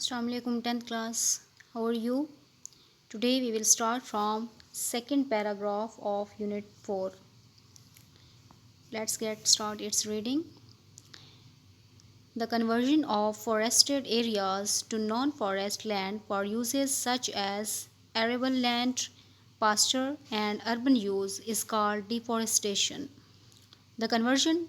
Assalamu alaikum 10th class. How are you? Today we will start from second paragraph of unit 4. Let's get start its reading. The conversion of forested areas to non-forest land for uses such as arable land, pasture and urban use is called deforestation. The conversion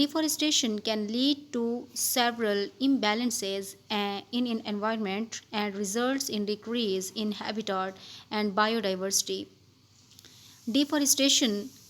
Deforestation can lead to several imbalances in an environment and results in decrease in habitat and biodiversity. Deforestation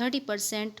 30%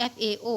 FAO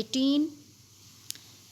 18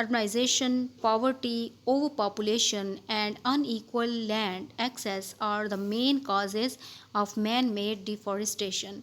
urbanization, poverty, overpopulation and unequal land access are the main causes of man-made deforestation.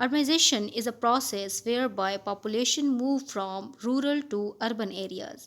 Urbanization is a process whereby population move from rural to urban areas.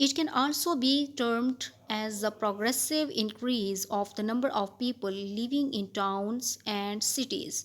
It can also be termed as the progressive increase of the number of people living in towns and cities.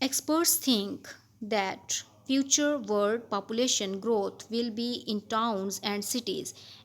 Experts think that future world population growth will be in towns and cities.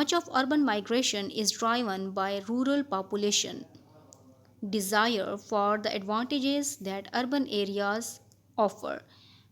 Much of urban migration is driven by rural population desire for the advantages that urban areas offer.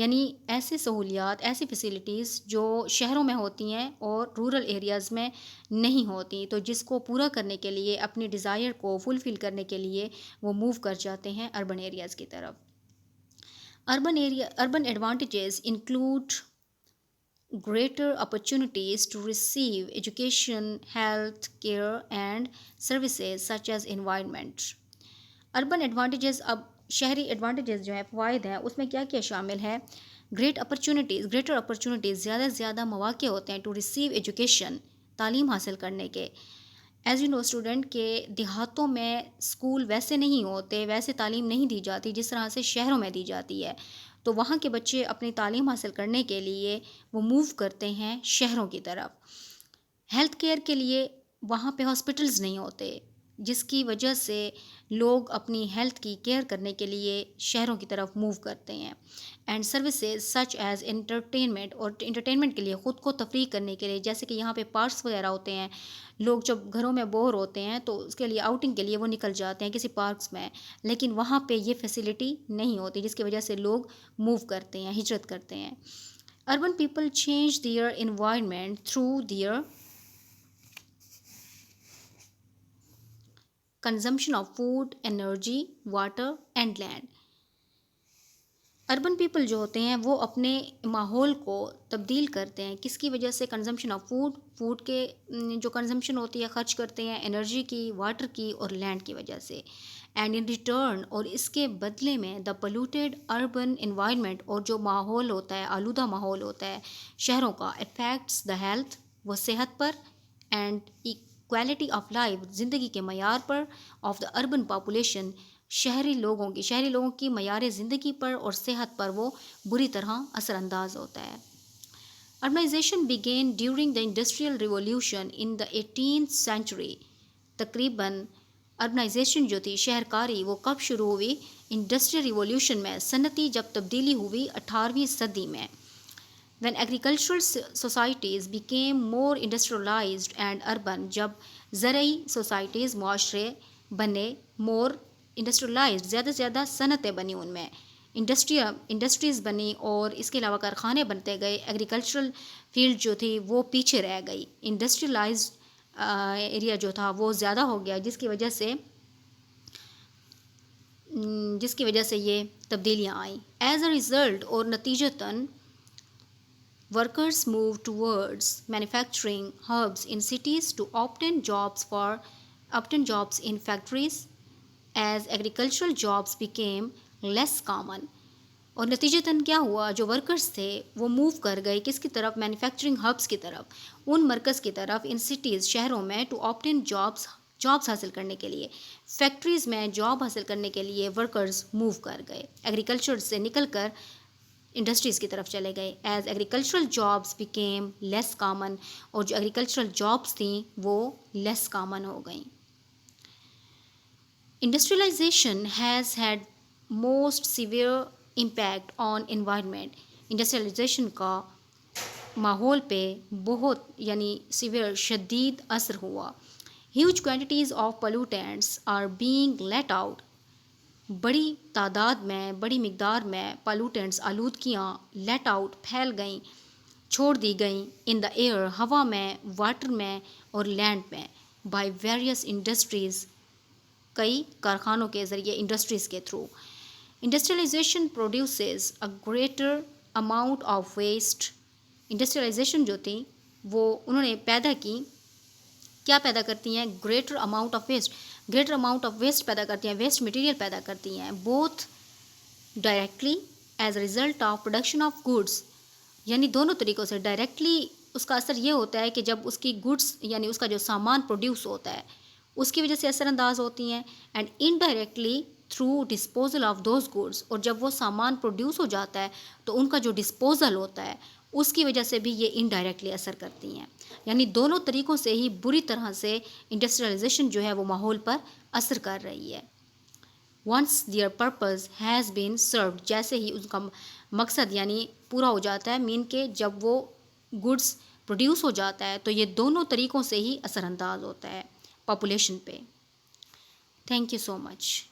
یعنی ایسے سہولیات، ایسی facilities جو شہروں میں ہوتی ہیں اور رورل ایریاز میں نہیں ہوتی، تو جس کو پورا کرنے کے لیے، اپنی ڈیزائر کو فلفل کرنے کے لیے وہ موو کر جاتے ہیں اربن ایریاز کی طرف۔ Urban advantages include greater opportunities to receive education, health care and services such as environment۔ Urban advantages, اب شہری ایڈوانٹیجز جو ہیں، فوائد ہیں، اس میں کیا کیا شامل ہے؟ گریٹر اپرچونٹیز، زیادہ سے زیادہ مواقع ہوتے ہیں، ٹو ریسیو ایجوکیشن، تعلیم حاصل کرنے کے۔ ایز یو نو اسٹوڈنٹ کہ دیہاتوں میں اسکول ویسے نہیں ہوتے، ویسے تعلیم نہیں دی جاتی جس طرح سے شہروں میں دی جاتی ہے، تو وہاں کے بچے اپنی تعلیم حاصل کرنے کے لیے وہ موو کرتے ہیں شہروں کی طرف۔ ہیلتھ کیئر کے لیے وہاں پہ ہاسپٹلز نہیں ہوتے، جس کی وجہ سے لوگ اپنی ہیلتھ کی کیئر کرنے کے لیے شہروں کی طرف موو کرتے ہیں۔ And services such as entertainment, اور انٹرٹینمنٹ کے لیے، خود کو تفریح کرنے کے لیے، جیسے کہ یہاں پہ پارکس وغیرہ ہوتے ہیں، لوگ جب گھروں میں بور ہوتے ہیں تو اس کے لیے آؤٹنگ کے لیے وہ نکل جاتے ہیں کسی پارکس میں، لیکن وہاں پہ یہ فیسلٹی نہیں ہوتی، جس کی وجہ سے لوگ موو کرتے ہیں، ہجرت کرتے ہیں۔ Urban people change their environment through their consumption of food, energy, water and land. Urban people جو ہوتے ہیں وہ اپنے ماحول کو تبدیل کرتے ہیں، کس کی وجہ سے؟ کنزمپشن آف فوڈ کے جو کنزمپشن ہوتی ہے، خرچ کرتے ہیں، انرجی کی، واٹر کی اور لینڈ کی وجہ سے۔ اینڈ ان ریٹرن، اور اس کے بدلے میں، دا پولوٹیڈ اربن انوائرمنٹ، اور جو ماحول ہوتا ہے، آلودہ ماحول ہوتا ہے شہروں کا، افیکٹس دا ہیلتھ، وہ صحت پر، اینڈ کوالٹی آف لائف، زندگی کے معیار پر، آف دا اربن پاپولیشن، شہری لوگوں کی معیار زندگی پر اور صحت پر وہ بری طرح اثر انداز ہوتا ہے۔ Urbanisation begin during the industrial revolution in the 18th century۔ تقریباً اربنائزیشن جو تھی، شہر کاری، وہ کب شروع ہوئی؟ انڈسٹریل ریولیوشن میں، صنعتی جب تبدیلی ہوئی 18ویں صدی میں۔ when agricultural societies became more industrialized and urban، جب زرعی سوسائٹیز، معاشرے بنے more industrialized، زیادہ سے زیادہ صنعتیں بنی، ان میں انڈسٹریز بنی، اور اس کے علاوہ کارخانے بنتے گئے، ایگریکلچرل فیلڈ جو تھی وہ پیچھے رہ گئی، انڈسٹریلائزڈ ایریا جو تھا وہ زیادہ ہو گیا، جس کی وجہ سے یہ تبدیلیاں آئیں۔ ایز اے ریزلٹ، اور نتیجتاً، workers move towards manufacturing hubs in cities to obtain jobs in factories as agricultural jobs became less common۔ اور نتیجتاً کیا ہوا؟ جو ورکرز تھے وہ موو کر گئے کس کی طرف؟ مینوفیکچرنگ ہبس کی طرف، ان مرکز کی طرف، ان سٹیز، شہروں میں، ٹو آپٹین جابس حاصل کرنے کے لیے، فیکٹریز میں جاب حاصل کرنے کے لیے ورکرز موو کر گئے، ایگریکلچر سے نکل کر انڈسٹریز کی طرف چلے گئے۔ ایز ایگریکلچرل جابس بیکیم لیس کامن، اور جو ایگریکلچرل جابس تھیں وہ لیس کامن ہو گئیں۔ Industrialisation has had most severe impact on environment. Industrialisation کا ماحول پہ بہت سیویئر، شدید اثر ہوا۔ Huge quantities of pollutants are being let out, بڑی تعداد میں، بڑی مقدار میں پالوٹینٹس، آلودگیاں، لیٹ آؤٹ، پھیل گئیں، چھوڑ دی گئیں، ان دا ایئر، ہوا میں، واٹر میں اور لینڈ میں، بائی ویریس انڈسٹریز، کئی کارخانوں کے ذریعے، انڈسٹریز کے through. Industrialisation produces a greater amount of waste. Industrialisation جو تھی وہ انہوں نے پیدا کی، کیا پیدا کرتی ہیں؟ گریٹر اماؤنٹ آف ویسٹ پیدا کرتی ہیں، ویسٹ مٹیریل پیدا کرتی ہیں، both directly as a result of production of goods, یعنی دونوں طریقوں سے۔ ڈائریکٹلی اس کا اثر یہ ہوتا ہے کہ جب اس کی گڈس، یعنی اس کا جو سامان پروڈیوس ہوتا ہے اس کی وجہ سے اثر انداز ہوتی ہیں، and indirectly through disposal of those goods, اور جب وہ سامان پروڈیوس ہو جاتا ہے تو ان کا جو ڈسپوزل ہوتا ہے اس کی وجہ سے بھی یہ انڈائریکٹلی اثر کرتی ہیں، یعنی دونوں طریقوں سے ہی بری طرح سے انڈسٹریلائزیشن جو ہے وہ ماحول پر اثر کر رہی ہے۔ once their purpose has been served، جیسے ہی اس کا مقصد پورا ہو جاتا ہے، مین کہ جب وہ گڈس پروڈیوس ہو جاتا ہے تو یہ دونوں طریقوں سے ہی اثر انداز ہوتا ہے پاپولیشن پہ۔ Thank you so much.